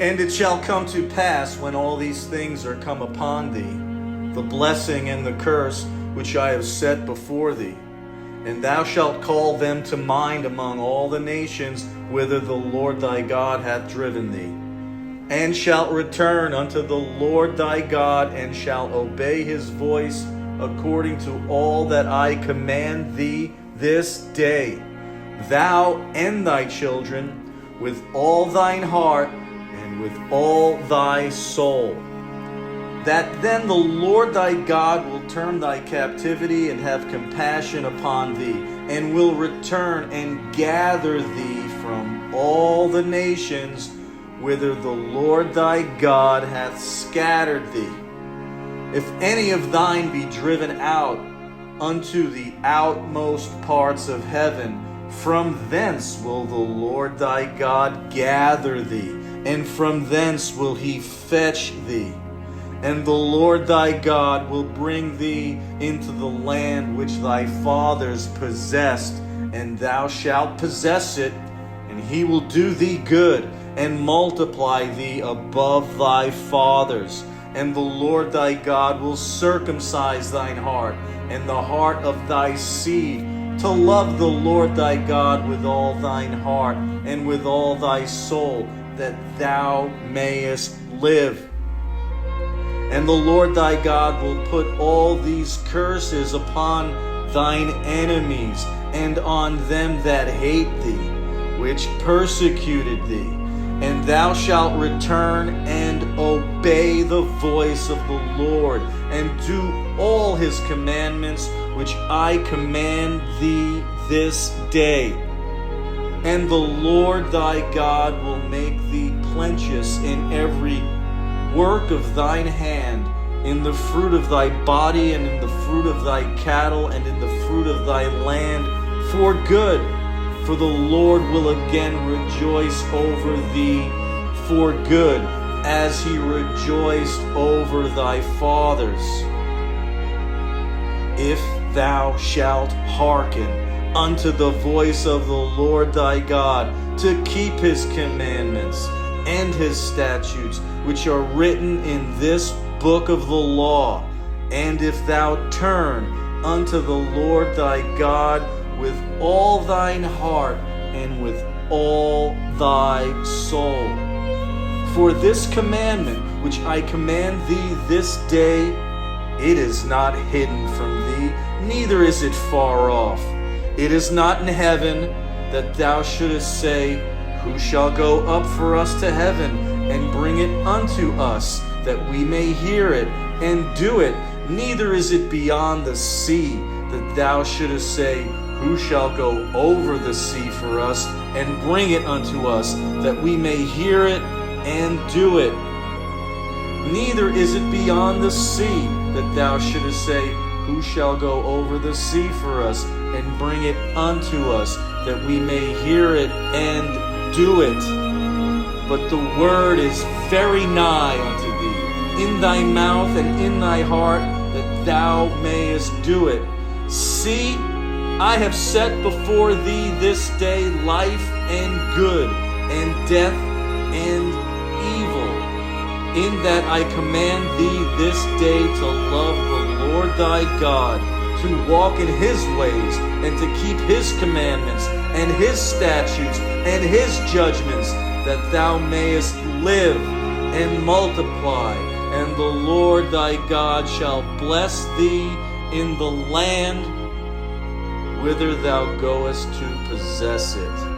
And it shall come to pass, when all these things are come upon thee, the blessing and the curse which I have set before thee, and thou shalt call them to mind among all the nations whither the Lord thy God hath driven thee, and shalt return unto the Lord thy God, and shalt obey his voice according to all that I command thee this day, thou and thy children, with all thine heart and with all thy soul. That then the Lord thy God will turn thy captivity and have compassion upon thee, and will return and gather thee from all the nations whither the Lord thy God hath scattered thee. If any of thine be driven out unto the outmost parts of heaven, from thence will the Lord thy God gather thee, and from thence will he fetch thee. And the Lord thy God will bring thee into the land which thy fathers possessed, and thou shalt possess it, and he will do thee good, and multiply thee above thy fathers. And the Lord thy God will circumcise thine heart, and the heart of thy seed, to love the Lord thy God with all thine heart, and with all thy soul, that thou mayest live. And the Lord thy God will put all these curses upon thine enemies, and on them that hate thee, which persecuted thee. And thou shalt return and obey the voice of the Lord, and do all his commandments which I command thee this day. And the Lord thy God will make thee plenteous in every work of thine hand, in the fruit of thy body, and in the fruit of thy cattle, and in the fruit of thy land, for good. For the Lord will again rejoice over thee for good, as he rejoiced over thy fathers. If thou shalt hearken unto the voice of the Lord thy God, to keep his commandments and his statutes, which are written in this book of the law, and if thou turn unto the Lord thy God with all thine heart and with all thy soul. For this commandment which I command thee this day, it is not hidden from thee, neither is it far off. It is not in heaven, that thou shouldest say, who shall go up for us to heaven, and bring it unto us, that we may hear it and do it. Neither is it beyond the sea, that thou shouldest say, who shall go over the sea for us, and bring it unto us, that we may hear it and do it. Neither is it beyond the sea, that thou shouldest say, who shall go over the sea for us, and bring it unto us, that we may hear it and do it. But the word is very nigh unto thee, in thy mouth and in thy heart, that thou mayest do it. See, I have set before thee this day life and good, and death and evil, in that I command thee this day to love the Lord thy God, to walk in his ways, and to keep his commandments, and his statutes, and his judgments, that thou mayest live and multiply, and the Lord thy God shall bless thee in the land whither thou goest to possess it.